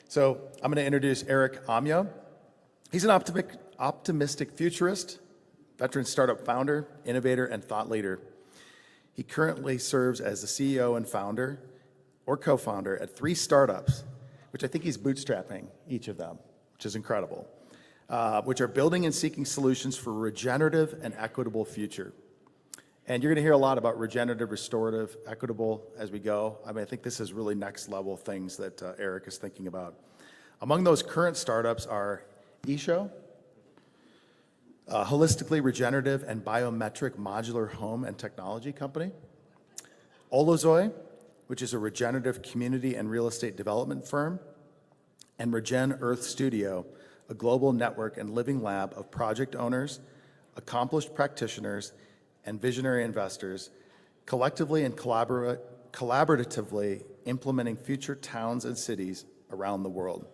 So I'm going to introduce Eric Amyot. He's an optimistic futurist, veteran startup founder, innovator, and thought leader. He currently serves as the CEO and founder or co-founder at 3 startups, which I think he's bootstrapping each of them, which is incredible, which are building and seeking solutions for a regenerative and equitable future. And you're going to hear a lot about regenerative, restorative, equitable as we go. I mean, I think this is really next level things that Eric is thinking about. Among those current startups are issho, a holistically regenerative and biometric modular home and technology company. Olozoi, which is a regenerative community and real estate development firm. And Regen Earth Studio, a global network and living lab of project owners, accomplished practitioners, and visionary investors, collectively and collaboratively implementing future towns and cities around the world.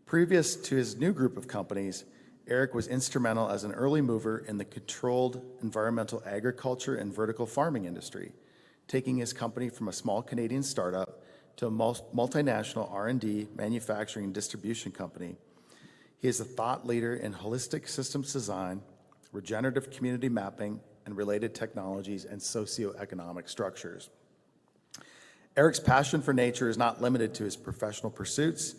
Previous to his new group of companies, Eric was instrumental as an early mover in the controlled environmental agriculture and vertical farming industry, taking his company from a small Canadian startup to a multinational R&D, manufacturing, and distribution company. He is a thought leader in holistic systems design, regenerative community mapping, and related technologies and socioeconomic structures. Eric's passion for nature is not limited to his professional pursuits.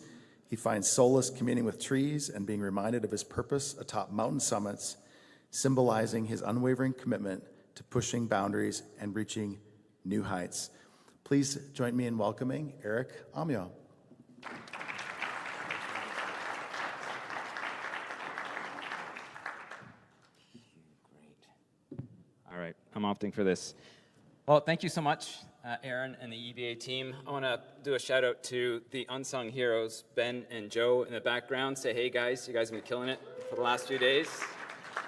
He finds solace communing with trees and being reminded of his purpose atop mountain summits, symbolizing his unwavering commitment to pushing boundaries and reaching new heights. Please join me in welcoming Eric Amyot. All right, I'm opting for this. Well, thank you so much, Aaron and the EEBA team. I want to do a shout out to the unsung heroes, Ben and Joe in the background. Say, hey guys, you guys have been killing it for the last few days.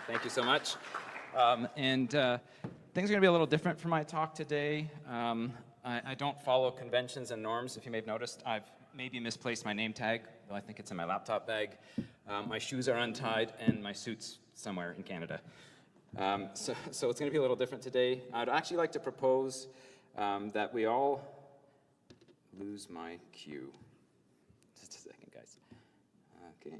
Thank you so much. Things are going to be a little different for my talk today. I don't follow conventions and norms. If you may have noticed, I've maybe misplaced my name tag, though I think it's in my laptop bag. My shoes are untied, and my suit's somewhere in Canada. So it's going to be a little different today. I'd actually like to propose that we all lose my cue. Just a second, guys. Okay.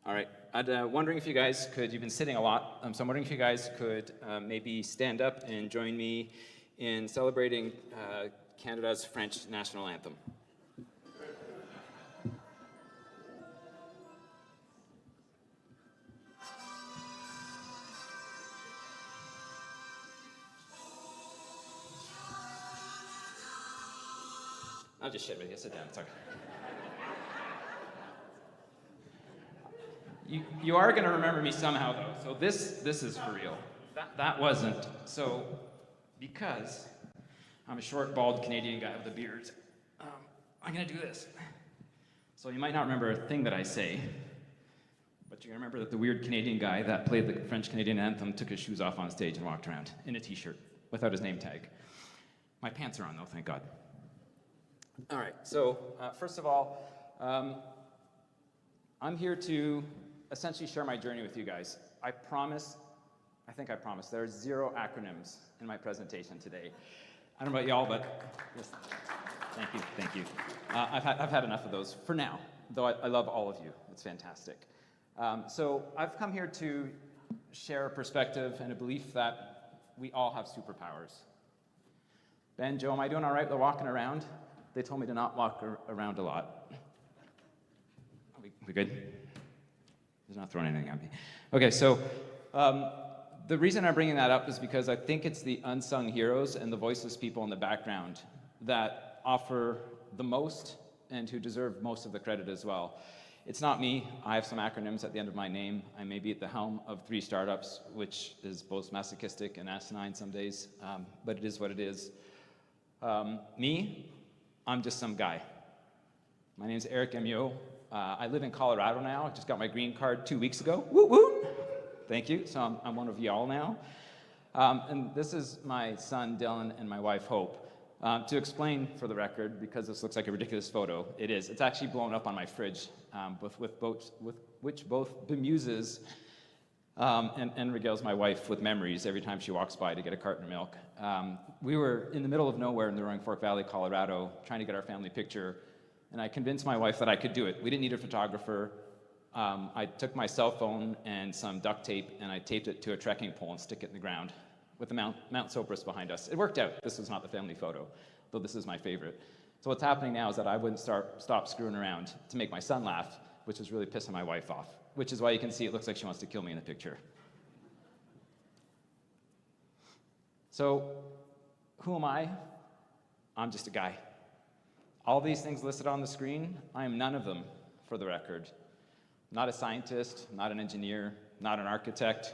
All right. I'm wondering if you guys could, you've been sitting a lot, so I'm wondering if you guys could maybe stand up and join me in celebrating Canada's French national anthem. I'll just shit with you. Sit down. It's okay. You are going to remember me somehow, though. So this is for real. That wasn't. So because I'm a short, bald Canadian guy with a beard, I'm going to do this. So you might not remember a thing that I say, but you're going to remember that the weird Canadian guy that played the French Canadian anthem took his shoes off on stage and walked around in a t-shirt without his name tag. My pants are on, though, thank God. All right, so first of all, I'm here to essentially share my journey with you guys. I think I promise, there are 0 acronyms in my presentation today. I don't know about y'all, but yes, thank you. I've had enough of those for now, though I love all of you. It's fantastic. So I've come here to share a perspective and a belief that we all have superpowers. Ben, Joe, am I doing all right with walking around? They told me to not walk around a lot. We good? He's not throwing anything at me. Okay, so the reason I'm bringing that up is because I think it's the unsung heroes and the voiceless people in the background that offer the most and who deserve most of the credit as well. It's not me. I have some acronyms at the end of my name. I may be at the helm of 3 startups, which is both masochistic and asinine some days, but it is what it is. I'm just some guy. My name is Eric Amyot. I live in Colorado now. I just got my green card 2 weeks ago. Woo woo! Thank you. So I'm one of y'all now. And this is my son, Dylan, and my wife, Hope. To explain for the record, because this looks like a ridiculous photo, it is. It's actually blown up on my fridge, which both bemuses And regales my wife with memories every time she walks by to get a carton of milk. We were in the middle of nowhere in the Roaring Fork Valley, Colorado, trying to get our family picture, and I convinced my wife that I could do it. We didn't need a photographer. I took my cell phone and some duct tape, and I taped it to a trekking pole and stick it in the ground with the Mount Sopris behind us. It worked out. This was not the family photo, though this is my favorite. So what's happening now is that I wouldn't stop screwing around to make my son laugh, which was really pissing my wife off, which is why you can see it looks like she wants to kill me in the picture. So, who am I? I'm just a guy. All these things listed on the screen, I am none of them, for the record. Not a scientist, not an engineer, not an architect,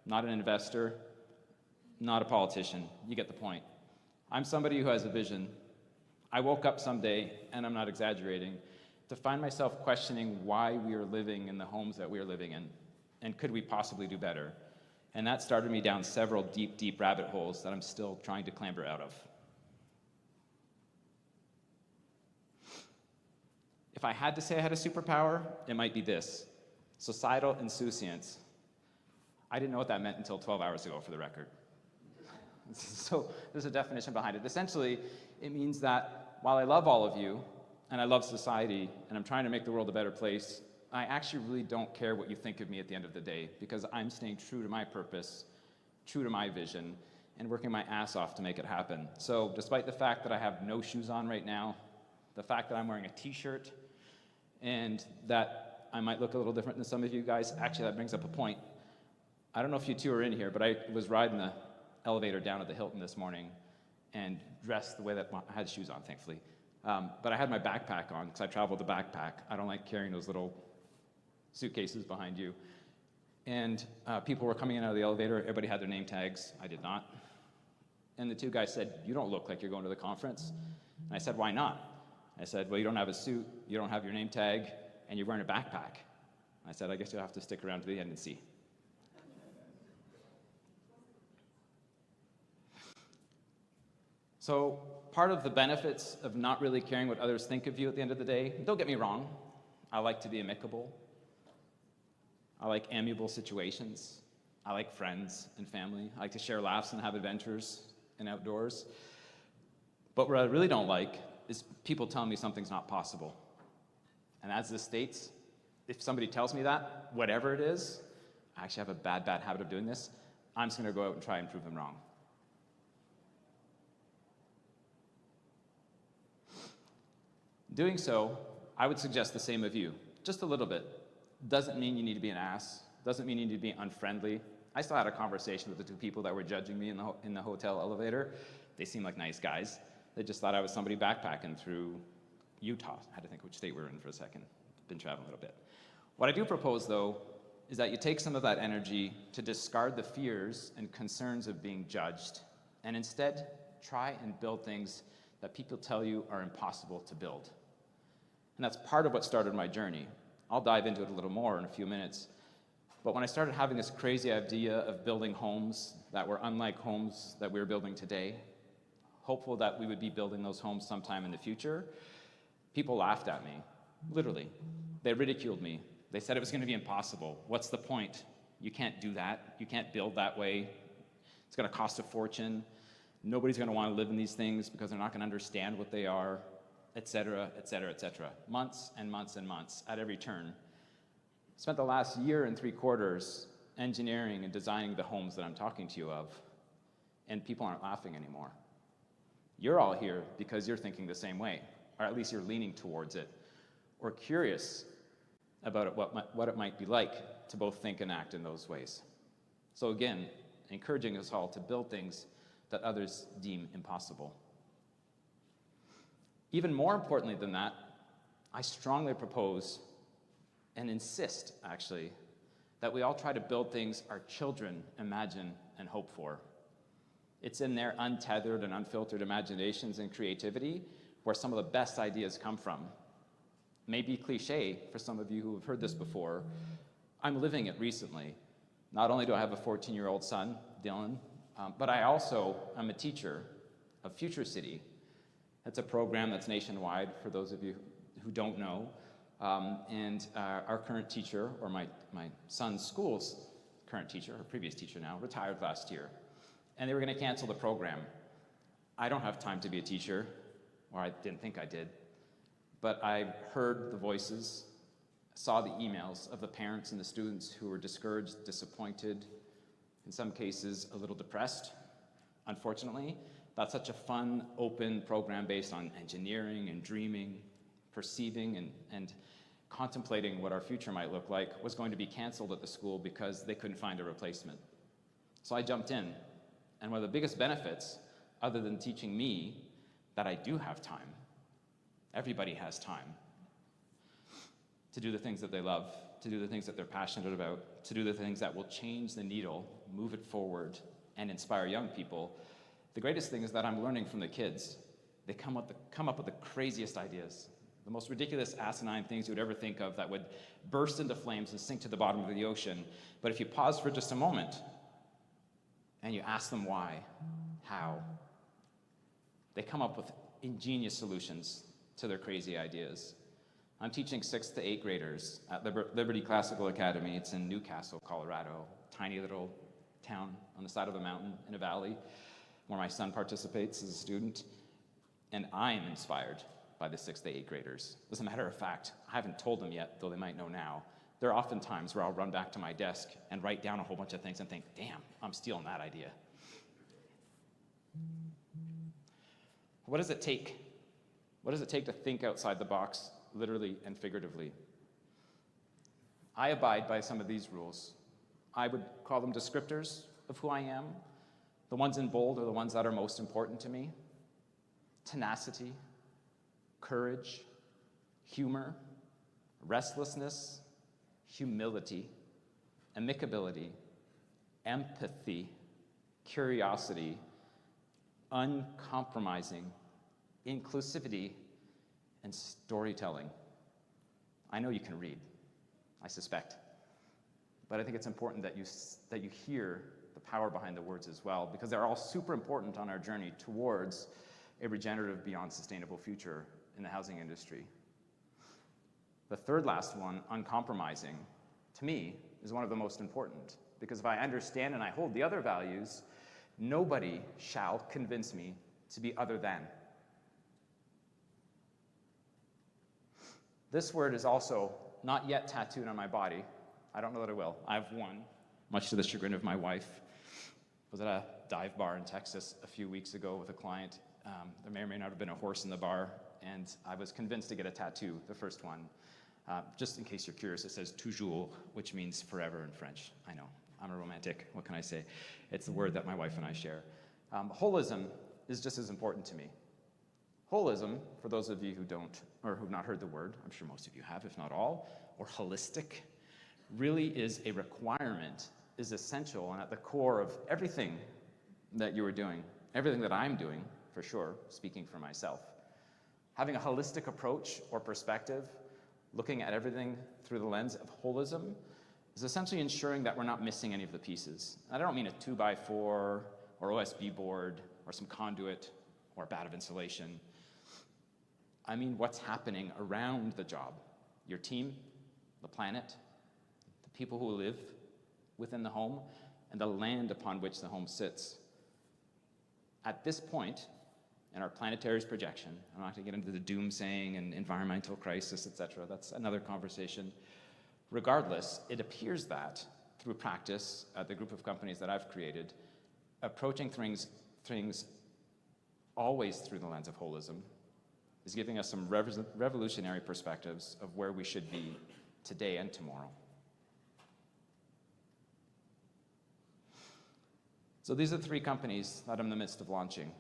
not an investor, not a politician. You get the point. I'm somebody who has a vision. I woke up someday, and I'm not exaggerating, to find myself questioning why we are living in the homes that we are living in, and could we possibly do better? And that started me down several deep, deep rabbit holes that I'm still trying to clamber out of. If I had to say I had a superpower, it might be this: societal insouciance. I didn't know what that meant until 12 hours ago, for the record. So there's a definition behind it. Essentially, it means that while I love all of you, and I love society, and I'm trying to make the world a better place, I actually really don't care what you think of me at the end of the day, because I'm staying true to my purpose, true to my vision, and working my ass off to make it happen. So despite the fact that I have no shoes on right now, the fact that I'm wearing a t-shirt, and that I might look a little different than some of you guys, actually that brings up a point. I don't know if you two are in here, but I was riding the elevator down at the Hilton this morning and dressed the way that I had shoes on, thankfully. But I had my backpack on because I travel with a backpack. I don't like carrying those little suitcases behind you. And people were coming in out of the elevator. Everybody had their name tags. I did not. And the two guys said, "You don't look like you're going to the conference." And I said, "Why not?" I said, "Well, you don't have a suit, you don't have your name tag, and you're wearing a backpack." I said, "I guess you'll have to stick around to the end and see." So part of the benefits of not really caring what others think of you at the end of the day, don't get me wrong, I like to be amicable. I like amiable situations. I like friends and family. I like to share laughs and have adventures and outdoors. But what I really don't like is people telling me something's not possible. And as this states, if somebody tells me that, whatever it is, I actually have a bad habit of doing this, I'm just gonna go out and try and prove them wrong. Doing so, I would suggest the same of you, just a little bit. Doesn't mean you need to be an ass, doesn't mean you need to be unfriendly. I still had a conversation with the two people that were judging me in the hotel elevator. They seemed like nice guys. They just thought I was somebody backpacking through Utah. I had to think which state we were in for a second. Been traveling a little bit. What I do propose, though, is that you take some of that energy to discard the fears and concerns of being judged, and instead try and build things that people tell you are impossible to build. And that's part of what started my journey. I'll dive into it a little more in a few minutes. But when I started having this crazy idea of building homes that were unlike homes that we're building today, hopeful that we would be building those homes sometime in the future, people laughed at me, literally. They ridiculed me. They said it was going to be impossible. What's the point? You can't do that. You can't build that way. It's going to cost a fortune. Nobody's going to want to live in these things because they're not going to understand what they are, et cetera, et cetera, et cetera. Months and months and months at every turn. Spent the last year and 3/4 engineering and designing the homes that I'm talking to you of, and people aren't laughing anymore. You're all here because you're thinking the same way, or at least you're leaning towards it, or curious about what it might be like to both think and act in those ways. So again, encouraging us all to build things that others deem impossible. Even more importantly than that, I strongly propose and insist, actually, that we all try to build things our children imagine and hope for. It's in their untethered and unfiltered imaginations and creativity where some of the best ideas come from. Maybe cliche for some of you who have heard this before, I'm living it recently. Not only do I have a 14-year-old son, Dylan, but I also am a teacher of Future City. It's a program that's nationwide for those of you who don't know. And our current teacher, or my son's schools, current teacher, her previous teacher now, retired last year. And they were going to cancel the program. I don't have time to be a teacher, or I didn't think I did. But I heard the voices, saw the emails of the parents and the students who were discouraged, disappointed, in some cases a little depressed. Unfortunately, that's such a fun, open program based on engineering and dreaming, perceiving and contemplating what our future might look like was going to be canceled at the school because they couldn't find a replacement. So I jumped in, and one of the biggest benefits, other than teaching me that I do have time, everybody has time, to do the things that they love, to do the things that they're passionate about, to do the things that will change the needle, move it forward, and inspire young people. The greatest thing is that I'm learning from the kids. They come up with the craziest ideas, the most ridiculous, asinine things you would ever think of that would burst into flames and sink to the bottom of the ocean. But if you pause for just a moment and you ask them why, how, they come up with ingenious solutions to their crazy ideas. I'm teaching 6th to 8th graders at Liberty Classical Academy. It's in Newcastle, Colorado, tiny little town on the side of a mountain in a valley where my son participates as a student. And I'm inspired by the 6th to 8th graders. As a matter of fact, I haven't told them yet, though they might know now. There are often times where I'll run back to my desk and write down a whole bunch of things and think, damn, I'm stealing that idea. What does it take? What does it take to think outside the box, literally and figuratively? I abide by some of these rules. I would call them descriptors of who I am. The ones in bold are the ones that are most important to me. Tenacity, courage, humor, restlessness, humility, amicability, empathy, curiosity, uncompromising, inclusivity, and storytelling. I know you can read, I suspect, but I think it's important that you hear the power behind the words as well, because they're all super important on our journey towards a regenerative, beyond sustainable future in the housing industry. The third last one, uncompromising, to me, is one of the most important, because if I understand and I hold the other values, nobody shall convince me to be other than. This word is also not yet tattooed on my body. I don't know that it will. I have one, much to the chagrin of my wife. I was at a dive bar in Texas a few weeks ago with a client. There may or may not have been a horse in the bar, and I was convinced to get a tattoo, the first one. Just in case you're curious, it says toujours, which means forever in French. I know, I'm a romantic, what can I say? It's the word that my wife and I share. Holism is just as important to me. Holism, for those of you who don't, or who've not heard the word, I'm sure most of you have, if not all, or holistic, really is a requirement, is essential, and at the core of everything that you are doing, everything that I'm doing, for sure, speaking for myself. Having a holistic approach or perspective, looking at everything through the lens of holism, is essentially ensuring that we're not missing any of the pieces. I don't mean a 2x4 or OSB board or some conduit or a bat of insulation. I mean what's happening around the job, your team, the planet, the people who live within the home, and the land upon which the home sits. At this point in our planetary's projection, I'm not going to get into the doomsaying and environmental crisis, etc. That's another conversation. Regardless, it appears that through practice at the group of companies that I've created, approaching things always through the lens of holism is giving us some revolutionary perspectives of where we should be today and tomorrow. So these are 3 companies that I'm in the midst of launching.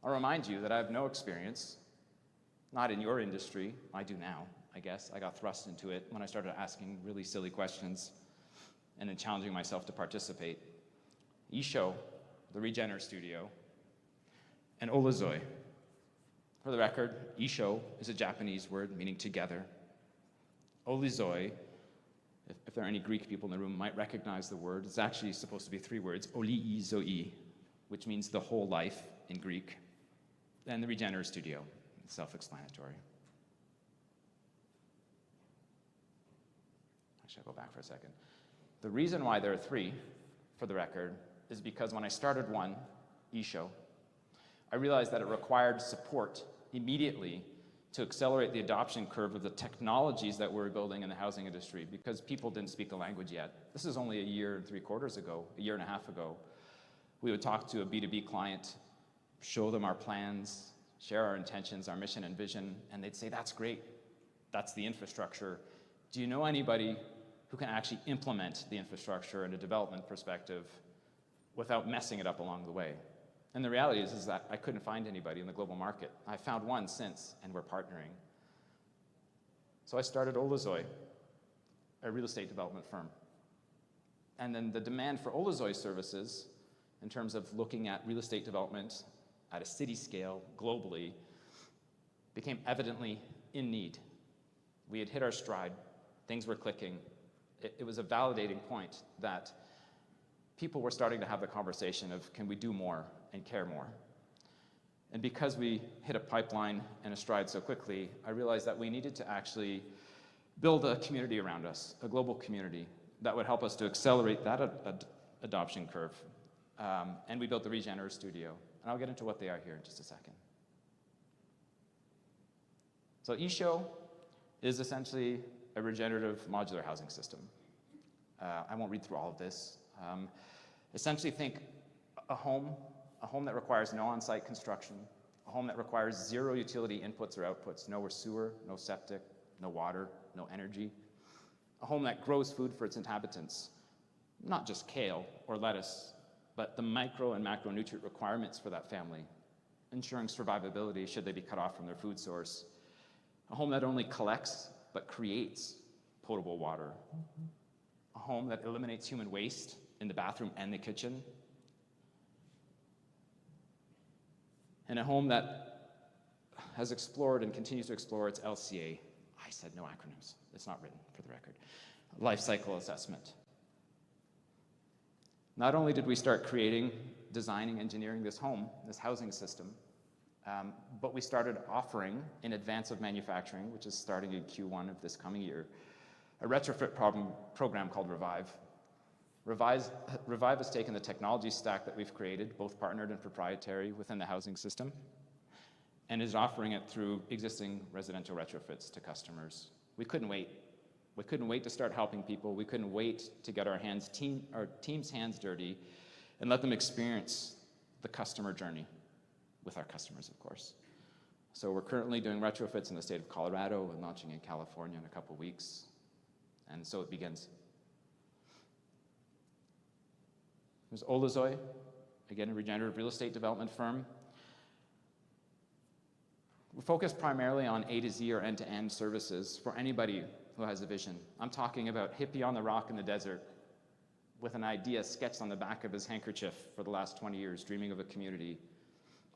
I'll remind you that I have no experience, not in your industry. I do now, I guess. I got thrust into it when I started asking really silly questions and then challenging myself to participate. Issho, the Regener Studio, and Olazoi. For the record, issho is a Japanese word meaning together. Olazoi, if there are any Greek people in the room, might recognize the word. It's actually supposed to be 3 words, olii zoi, which means the whole life in Greek. And the Regener Studio, self-explanatory. Actually, I'll go back for a second. The reason why there are 3, for the record, is because when I started one, issho, I realized that it required support immediately to accelerate the adoption curve of the technologies that we're building in the housing industry, because people didn't speak the language yet. This is only a year and 3/4 ago, a year and a half ago. We would talk to a B2B client, show them our plans, share our intentions, our mission and vision, and they'd say, that's great, that's the infrastructure. Do you know anybody who can actually implement the infrastructure in a development perspective without messing it up along the way? And the reality is that I couldn't find anybody in the global market. I found one since, and we're partnering. So I started Olazoi, a real estate development firm. And then the demand for Olazoi services, in terms of looking at real estate development at a city scale globally, became evidently in need. We had hit our stride, things were clicking. It was a validating point that people were starting to have the conversation of, can we do more and care more? And because we hit a pipeline and a stride so quickly, I realized that we needed to actually build a community around us, a global community that would help us to accelerate that adoption curve. And we built the Regenerative Studio. And I'll get into what they are here in just a second. So issho is essentially a regenerative modular housing system. I won't read through all of this. Essentially think a home that requires no on-site construction, a home that requires 0 utility inputs or outputs, no sewer, no septic, no water, no energy, a home that grows food for its inhabitants, not just kale or lettuce, but the micro and macronutrient requirements for that family, ensuring survivability should they be cut off from their food source, a home that only collects but creates potable water, a home that eliminates human waste in the bathroom and the kitchen, and a home that has explored and continues to explore its LCA. I said no acronyms. It's not written, for the record. Life cycle assessment. Not only did we start creating, designing, engineering this home, this housing system, but we started offering, in advance of manufacturing, which is starting in Q1 of this coming year, a retrofit program called Revive. Revive has taken the technology stack that we've created, both partnered and proprietary, within the housing system, and is offering it through existing residential retrofits to customers. We couldn't wait. We couldn't wait to start helping people. We couldn't wait to get our team's hands dirty and let them experience the customer journey with our customers, of course. So we're currently doing retrofits in the state of Colorado and launching in California in a couple weeks. And so it begins. There's Olazoi, again, a regenerative real estate development firm. We're focused primarily on A to Z or end-to-end services for anybody who has a vision. I'm talking about hippie on the rock in the desert with an idea sketched on the back of his handkerchief for the last 20 years, dreaming of a community,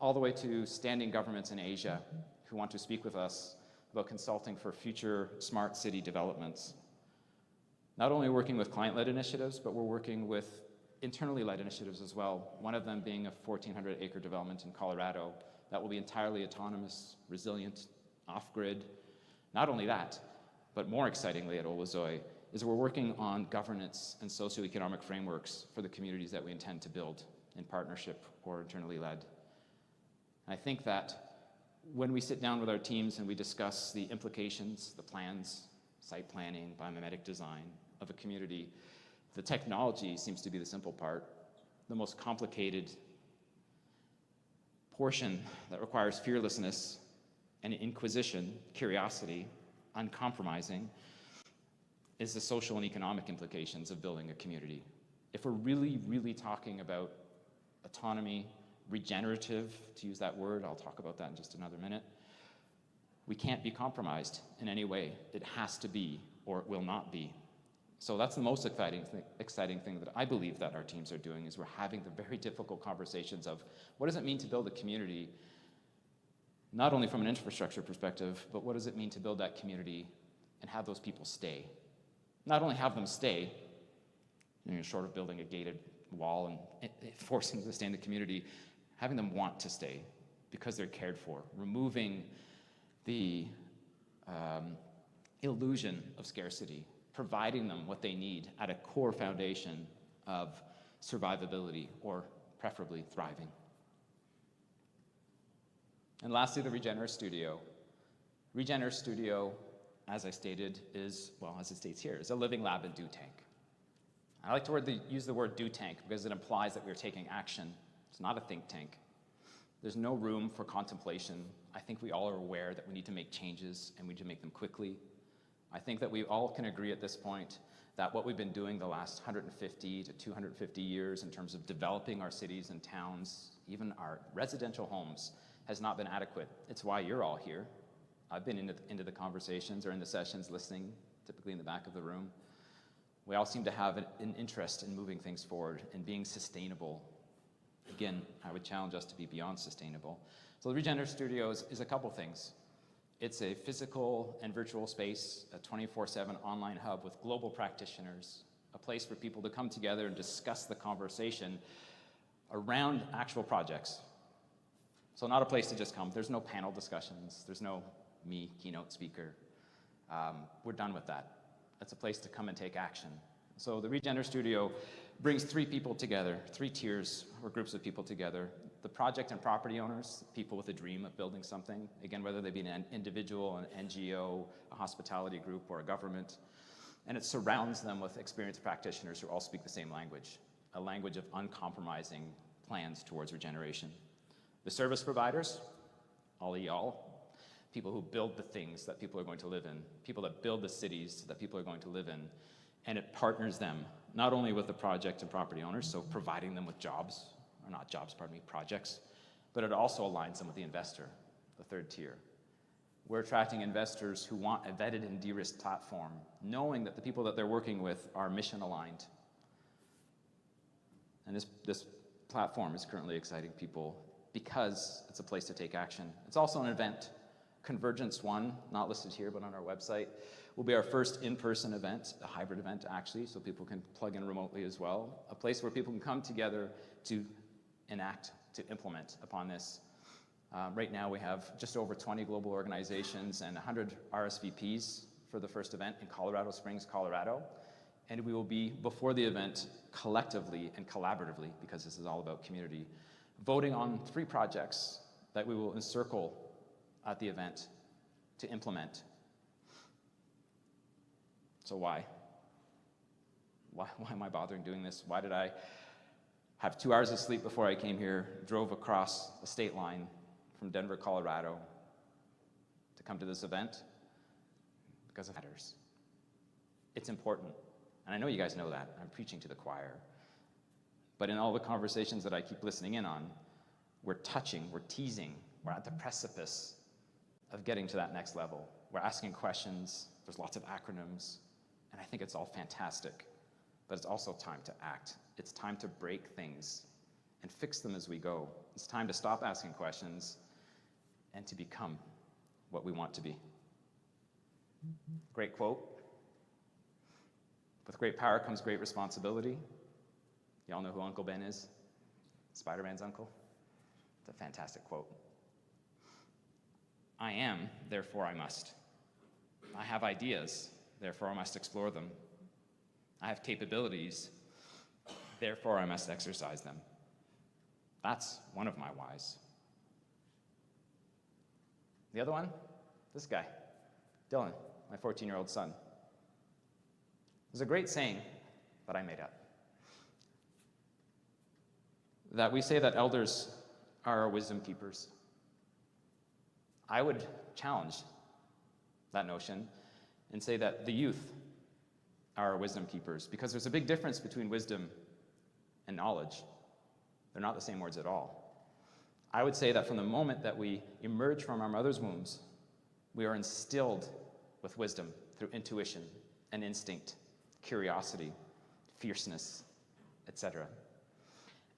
all the way to standing governments in Asia who want to speak with us about consulting for future smart city developments. Not only working with client-led initiatives, but we're working with internally led initiatives as well, one of them being a 1,400-acre development in Colorado that will be entirely autonomous, resilient, off-grid. Not only that, but more excitingly at Olazoi, is we're working on governance and socioeconomic frameworks for the communities that we intend to build in partnership or internally led. I think that when we sit down with our teams and we discuss the implications, the plans, site planning, biomimetic design of a community, the technology seems to be the simple part. The most complicated portion that requires fearlessness and inquisition, curiosity, uncompromising, is the social and economic implications of building a community. If we're really, really talking about autonomy, regenerative, to use that word, I'll talk about that in just another minute, we can't be compromised in any way. It has to be, or it will not be. So that's the most exciting thing that I believe that our teams are doing, is we're having the very difficult conversations of what does it mean to build a community, not only from an infrastructure perspective, but what does it mean to build that community and have those people stay? Not only have them stay, short of building a gated wall and forcing them to stay in the community, having them want to stay because they're cared for, removing the illusion of scarcity providing them what they need at a core foundation of survivability, or preferably thriving. And lastly, the Regener Studio. Regener Studio, as I stated, is, well, as it states here, is a living lab in do tank. I like to use the word do tank because it implies that we're taking action. It's not a think tank. There's no room for contemplation. I think we all are aware that we need to make changes, and we need to make them quickly. I think that we all can agree at this point that what we've been doing the last 150 to 250 years in terms of developing our cities and towns, even our residential homes, has not been adequate. It's why you're all here. I've been into the conversations or in the sessions listening, typically in the back of the room. We all seem to have an interest in moving things forward and being sustainable. Again, I would challenge us to be beyond sustainable. So the Regener Studios is a couple things. It's a physical and virtual space, a 24/7 online hub with global practitioners, a place for people to come together and discuss the conversation around actual projects. So not a place to just come. There's no panel discussions. There's no me, keynote speaker. We're done with that. It's a place to come and take action. So the Regener Studio brings three people together, three tiers or groups of people together. The project and property owners, people with a dream of building something, again, whether they be an individual, an NGO, a hospitality group, or a government. And it surrounds them with experienced practitioners who all speak the same language, a language of uncompromising plans towards regeneration. The service providers, all of y'all, people who build the things that people are going to live in, people that build the cities that people are going to live in, and it partners them not only with the project and property owners, so providing them with jobs, or not jobs, pardon me, projects, but it also aligns them with the investor, the third tier. We're attracting investors who want a vetted and de-risked platform, knowing that the people that they're working with are mission aligned. And this platform is currently exciting people because it's a place to take action. It's also an event. Convergence 1, not listed here, but on our website, will be our first in-person event, a hybrid event actually, so people can plug in remotely as well. A place where people can come together to enact, to implement upon this. Right now we have just over 20 global organizations and 100 RSVPs for the first event in Colorado Springs, Colorado. And we will be, before the event, collectively and collaboratively, because this is all about community, voting on 3 projects that we will encircle at the event to implement. So why? Why am I bothering doing this? Why did I have 2 hours of sleep before I came here, drove across the state line from Denver, Colorado to come to this event? Because it matters. It's important. And I know you guys know that. I'm preaching to the choir. But in all the conversations that I keep listening in on, we're touching, we're teasing, we're at the precipice of getting to that next level. We're asking questions, there's lots of acronyms, and I think it's all fantastic. But it's also time to act. It's time to break things and fix them as we go. It's time to stop asking questions and to become what we want to be. Great quote. With great power comes great responsibility. Y'all know who Uncle Ben is? Spider-Man's uncle? It's a fantastic quote. I am, therefore I must. I have ideas, therefore I must explore them. I have capabilities, therefore I must exercise them. That's one of my whys. The other one, this guy, Dylan, my 14-year-old son. There's a great saying that I made up, that we say that elders are our wisdom keepers. I would challenge that notion and say that the youth are our wisdom keepers, because there's a big difference between wisdom and knowledge. They're not the same words at all. I would say that from the moment that we emerge from our mother's wombs, we are instilled with wisdom through intuition and instinct, curiosity, fierceness, etc.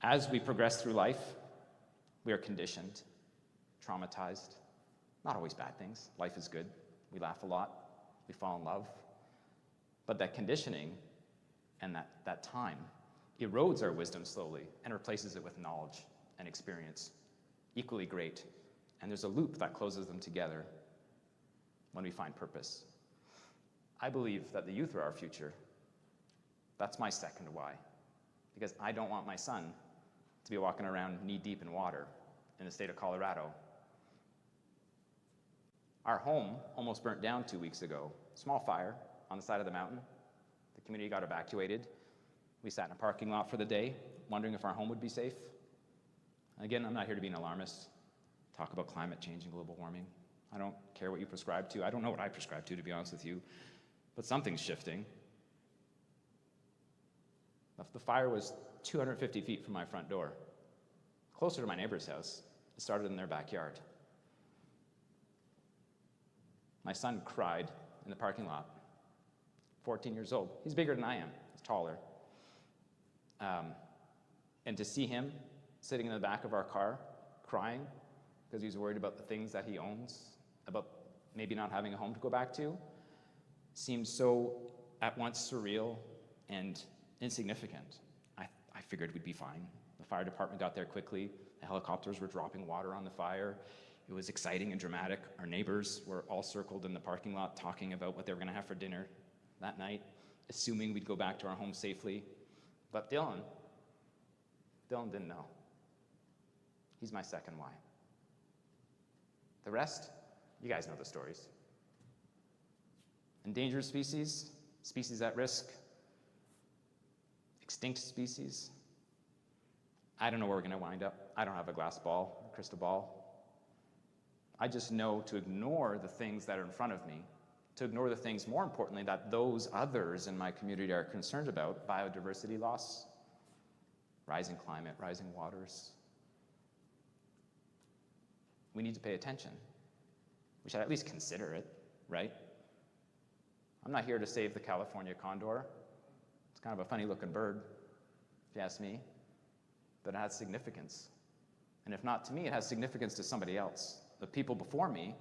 As we progress through life, we are conditioned, traumatized, not always bad things. Life is good. We laugh a lot. We fall in love. But that conditioning and that time erodes our wisdom slowly and replaces it with knowledge and experience, equally great. And there's a loop that closes them together when we find purpose. I believe that the youth are our future. That's my second why, because I don't want my son to be walking around knee-deep in water in the state of Colorado. Our home almost burnt down 2 weeks ago. Small fire on the side of the mountain. The community got evacuated. We sat in a parking lot for the day, wondering if our home would be safe. Again, I'm not here to be an alarmist, talk about climate change and global warming. I don't care what you prescribe to. I don't know what I prescribe to be honest with you, but something's shifting. The fire was 250 feet from my front door, closer to my neighbor's house. It started in their backyard. My son cried in the parking lot, 14 years old. He's bigger than I am, he's taller. And to see him sitting in the back of our car crying because he's worried about the things that he owns, about maybe not having a home to go back to, seemed so at once surreal and insignificant. I figured we'd be fine. The fire department got there quickly. The helicopters were dropping water on the fire. It was exciting and dramatic. Our neighbors were all circled in the parking lot talking about what they were going to have for dinner that night, assuming we'd go back to our home safely. But Dylan didn't know. He's my second why. The rest, you guys know the stories. Endangered species, species at risk, extinct species. I don't know where we're going to wind up. I don't have a crystal ball. I just know to ignore the things that are in front of me, to ignore the things, more importantly, that those others in my community are concerned about: biodiversity loss, rising climate, rising waters. We need to pay attention. We should at least consider it, right? I'm not here to save the California condor. It's kind of a funny-looking bird, if you ask me, but it has significance. And if not to me, it has significance to somebody else. The people before me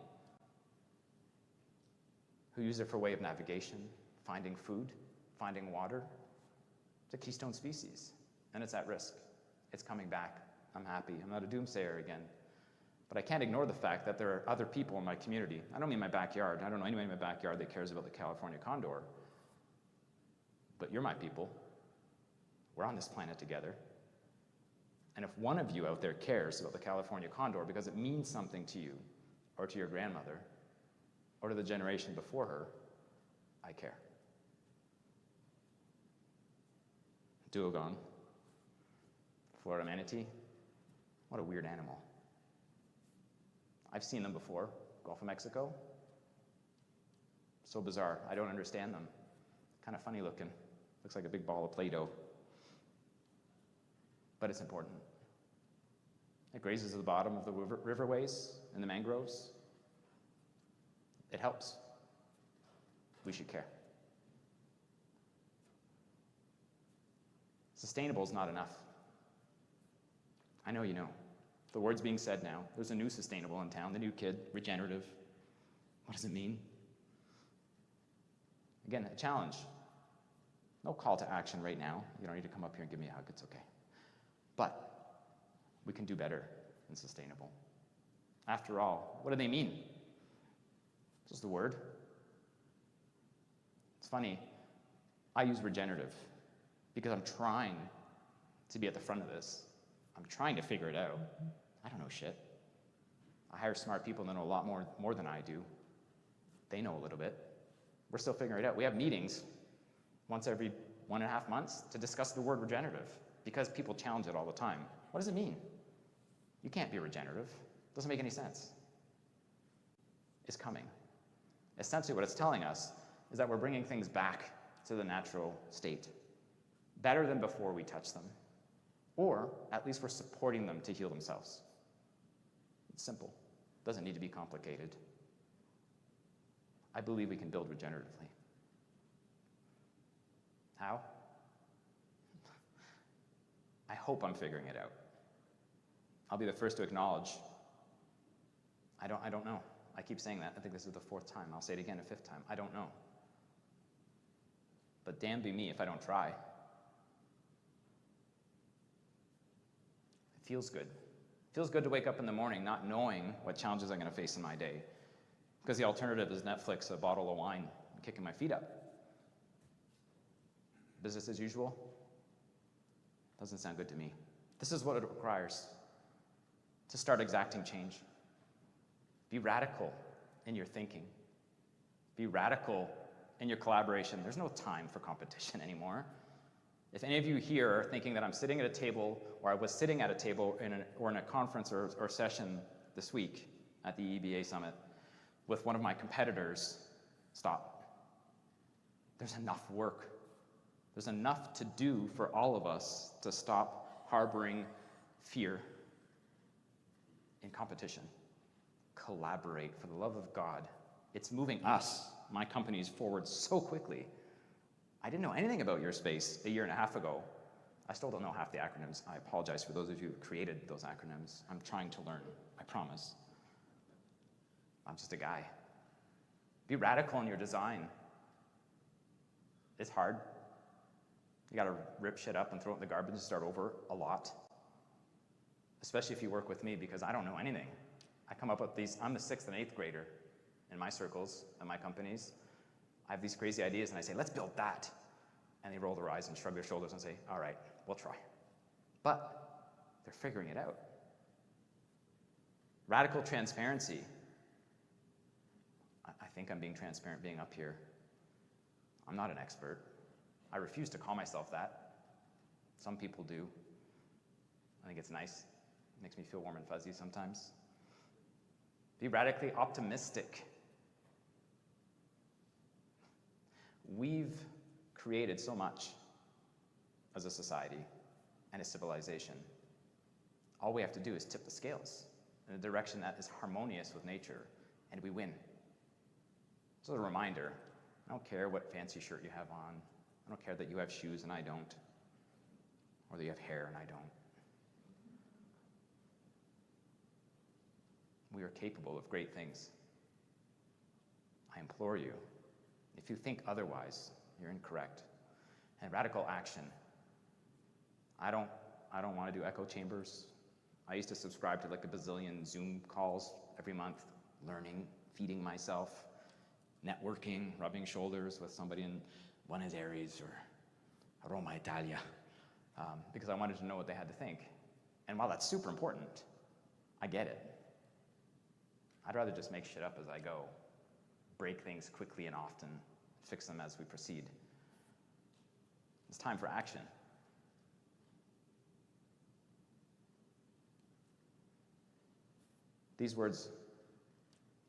who use it for way of navigation, finding food, finding water. It's a keystone species, and it's at risk. It's coming back. I'm happy. I'm not a doomsayer again. But I can't ignore the fact that there are other people in my community. I don't mean my backyard. I don't know anyone in my backyard that cares about the California condor. But you're my people. We're on this planet together. And if one of you out there cares about the California condor because it means something to you, or to your grandmother, or to the generation before her, I care. Duogong, Florida manatee, what a weird animal. I've seen them before, Gulf of Mexico. So bizarre, I don't understand them. Kind of funny looking, looks like a big ball of Play-Doh. But it's important. It grazes at the bottom of the riverways and the mangroves. It helps. We should care. Sustainable is not enough. I know you know. The word's being said now. There's a new sustainable in town, the new kid, regenerative. What does it mean? Again, a challenge. No call to action right now. You don't need to come up here and give me a hug, it's okay. But we can do better than sustainable. After all, what do they mean? Just the word. It's funny, I use regenerative because I'm trying to be at the front of this. I'm trying to figure it out. I don't know shit. I hire smart people that know a lot more than I do. They know a little bit. We're still figuring it out. We have meetings once every 1.5 months to discuss the word regenerative because people challenge it all the time. What does it mean? You can't be regenerative. It doesn't make any sense. It's coming. Essentially what it's telling us is that we're bringing things back to the natural state, better than before we touch them. Or at least we're supporting them to heal themselves. It's simple. It doesn't need to be complicated. I believe we can build regeneratively. How? I hope I'm figuring it out. I'll be the first to acknowledge, I don't know. I keep saying that. I think this is the 4th time. I'll say it again a 5th time. I don't know. But damn be me if I don't try. It feels good. It feels good to wake up in the morning not knowing what challenges I'm going to face in my day. Because the alternative is Netflix, a bottle of wine, and kicking my feet up. Business as usual? Doesn't sound good to me. This is what it requires to start exacting change. Be radical in your thinking. Be radical in your collaboration. There's no time for competition anymore. If any of you here are thinking that I'm sitting at a table, or I was sitting at a table or in a conference or session this week at the EEBA Summit with one of my competitors, stop. There's enough work. There's enough to do for all of us to stop harboring fear in competition. Collaborate, for the love of God. It's moving us, my companies, forward so quickly. I didn't know anything about your space a year and a half ago. I still don't know half the acronyms. I apologize for those of you who created those acronyms. I'm trying to learn, I promise. I'm just a guy. Be radical in your design. It's hard. You gotta rip shit up and throw it in the garbage and start over a lot. Especially if you work with me, because I don't know anything. I come up with these, I'm the 6th and 8th grader in my circles and my companies. I have these crazy ideas and I say, let's build that. And they roll their eyes and shrug their shoulders and say, all right, we'll try. But they're figuring it out. Radical transparency. I think I'm being transparent being up here. I'm not an expert. I refuse to call myself that. Some people do. I think it's nice. It makes me feel warm and fuzzy sometimes. Be radically optimistic. We've created so much as a society and a civilization. All we have to do is tip the scales in a direction that is harmonious with nature, and we win. So a reminder, I don't care what fancy shirt you have on. I don't care that you have shoes and I don't, or that you have hair and I don't. We are capable of great things. I implore you, if you think otherwise, you're incorrect. And radical action. I don't want to do echo chambers. I used to subscribe to like a bazillion Zoom calls every month, learning, feeding myself, networking, rubbing shoulders with somebody in Buenos Aires or Roma, Italia, because I wanted to know what they had to think. And while that's super important, I get it. I'd rather just make shit up as I go, break things quickly and often, fix them as we proceed. It's time for action. These words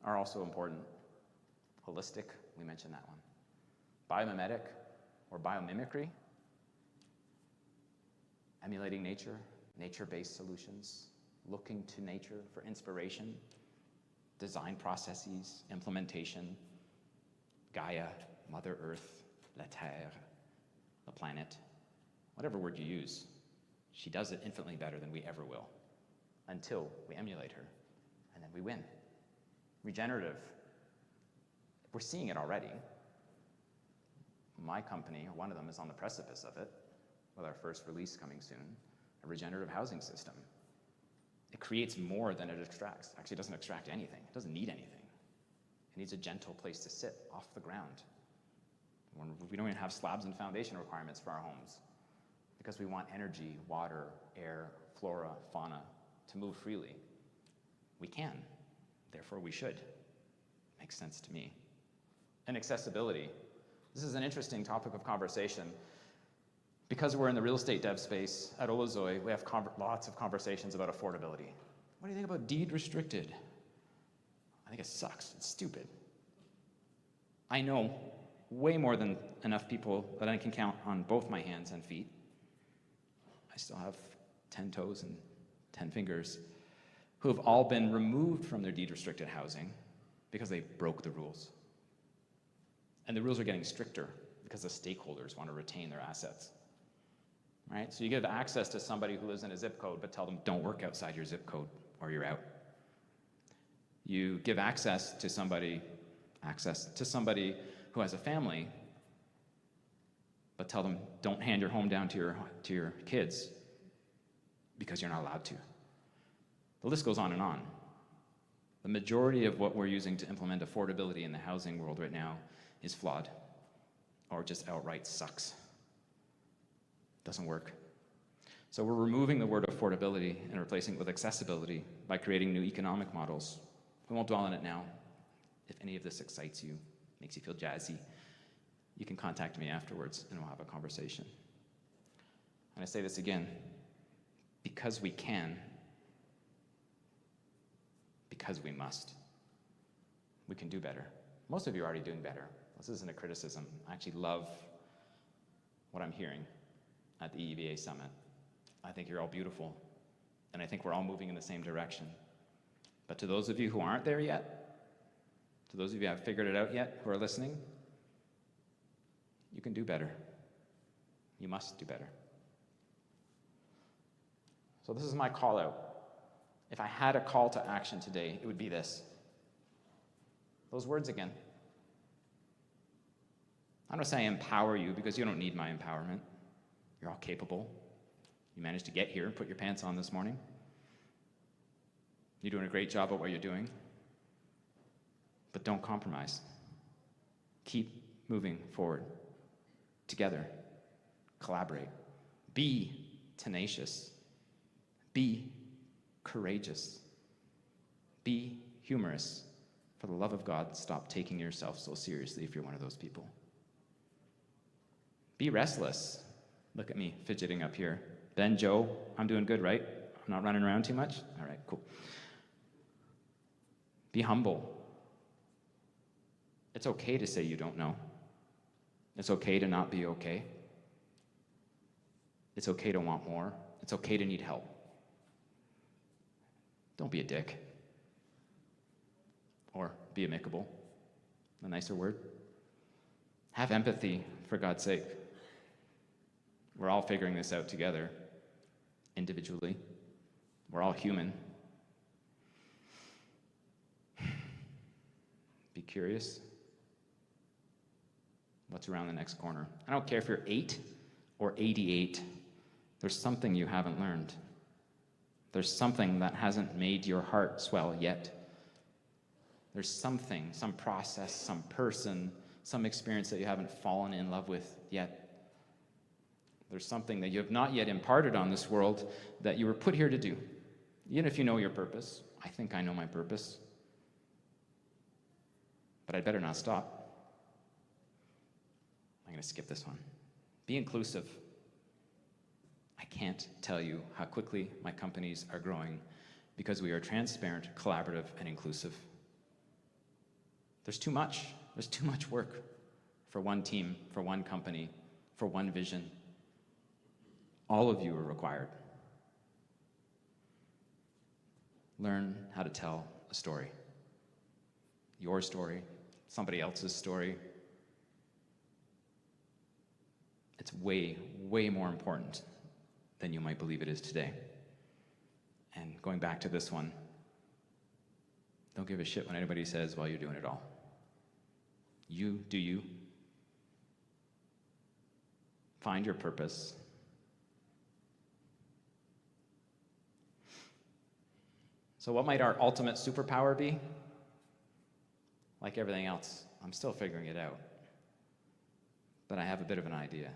are also important. Holistic, we mentioned that one. Biomimetic or biomimicry, emulating nature, nature-based solutions, looking to nature for inspiration, design processes, implementation, Gaia, Mother Earth, la Terre, the planet, whatever word you use. She does it infinitely better than we ever will, until we emulate her, and then we win. Regenerative. We're seeing it already. My company, or one of them, is on the precipice of it, with our first release coming soon, a regenerative housing system. It creates more than it extracts. Actually, it doesn't extract anything. It doesn't need anything. It needs a gentle place to sit off the ground. We don't even have slabs and foundation requirements for our homes because we want energy, water, air, flora, fauna to move freely. We can, therefore we should. Makes sense to me. And accessibility. This is an interesting topic of conversation. Because we're in the real estate dev space at Olazoi, we have lots of conversations about affordability. What do you think about deed restricted? I think it sucks. It's stupid. I know way more than enough people that I can count on both my hands and feet. I still have 10 toes and 10 fingers who have all been removed from their deed restricted housing because they broke the rules. And the rules are getting stricter because the stakeholders want to retain their assets. Right? So you give access to somebody who lives in a zip code, but tell them don't work outside your zip code or you're out. You give access to somebody who has a family, but tell them don't hand your home down to your kids because you're not allowed to. The list goes on and on. The majority of what we're using to implement affordability in the housing world right now is flawed, or just outright sucks. Doesn't work. So we're removing the word affordability and replacing it with accessibility by creating new economic models. We won't dwell on it now. If any of this excites you, makes you feel jazzy, you can contact me afterwards and we'll have a conversation. And I say this again, because we can, because we must, we can do better. Most of you are already doing better. This isn't a criticism. I actually love what I'm hearing at the EEBA Summit. I think you're all beautiful, and I think we're all moving in the same direction. But to those of you who aren't there yet, to those of you who haven't figured it out yet, who are listening, you can do better. You must do better. So this is my call out. If I had a call to action today, it would be this. Those words again. I'm not saying empower you, because you don't need my empowerment. You're all capable. You managed to get here and put your pants on this morning. You're doing a great job at what you're doing. But don't compromise. Keep moving forward. Together. Collaborate. Be tenacious. Be courageous. Be humorous. For the love of God, stop taking yourself so seriously if you're one of those people. Be restless. Look at me fidgeting up here. Ben, Joe, I'm doing good, right? I'm not running around too much? All right, cool. Be humble. It's okay to say you don't know. It's okay to not be okay. It's okay to want more. It's okay to need help. Don't be a dick. Or be amicable, a nicer word. Have empathy, for God's sake. We're all figuring this out together, individually. We're all human. Be curious. What's around the next corner? I don't care if you're 8 or 88. There's something you haven't learned. There's something that hasn't made your heart swell yet. There's something, some process, some person, some experience that you haven't fallen in love with yet. There's something that you have not yet imparted on this world that you were put here to do. Even if you know your purpose. I think I know my purpose. But I'd better not stop. I'm going to skip this one. Be inclusive. I can't tell you how quickly my companies are growing because we are transparent, collaborative, and inclusive. There's too much. There's too much work for one team, for one company, for one vision. All of you are required. Learn how to tell a story. Your story, somebody else's story. It's way, way more important than you might believe it is today. And going back to this one, don't give a shit when anybody says, well, you're doing it all. You do you. Find your purpose. So what might our ultimate superpower be? Like everything else, I'm still figuring it out. But I have a bit of an idea.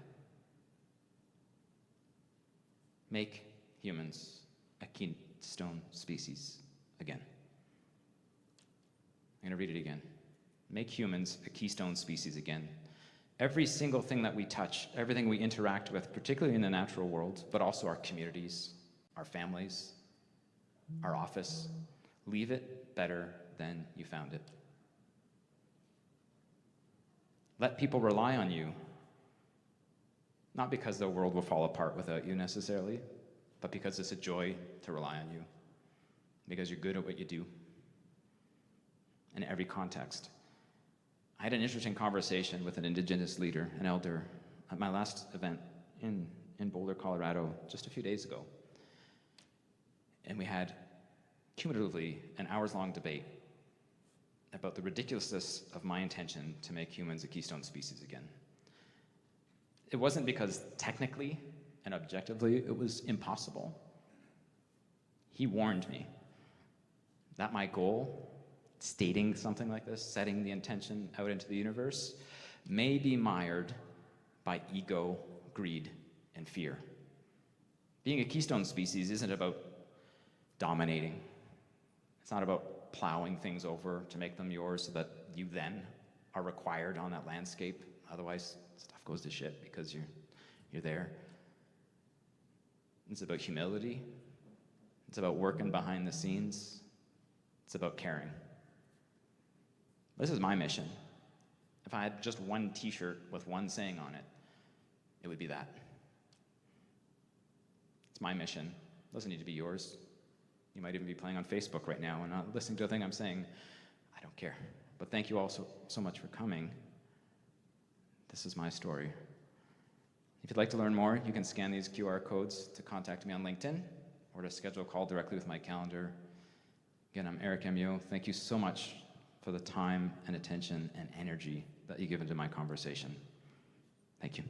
Make humans a keystone species again. I'm going to read it again. Make humans a keystone species again. Every single thing that we touch, everything we interact with, particularly in the natural world, but also our communities, our families, our office, leave it better than you found it. Let people rely on you, not because the world will fall apart without you necessarily, but because it's a joy to rely on you, because you're good at what you do in every context. I had an interesting conversation with an Indigenous leader, an elder, at my last event in Boulder, Colorado, just a few days ago. And we had cumulatively an hours-long debate about the ridiculousness of my intention to make humans a keystone species again. It wasn't because technically and objectively it was impossible. He warned me that my goal stating something like this, setting the intention out into the universe, may be mired by ego, greed, and fear. Being a keystone species isn't about dominating. It's not about plowing things over to make them yours so that you then are required on that landscape. Otherwise, stuff goes to shit because you're there. It's about humility. It's about working behind the scenes. It's about caring. This is my mission. If I had just one t-shirt with one saying on it, it would be that. It's my mission. It doesn't need to be yours. You might even be playing on Facebook right now and not listening to a thing I'm saying. I don't care. But thank you all so much for coming. This is my story. If you'd like to learn more, you can scan these QR codes to contact me on LinkedIn or to schedule a call directly with my calendar. Again, I'm Eric Amyot. Thank you so much for the time and attention and energy that you give into my conversation. Thank you.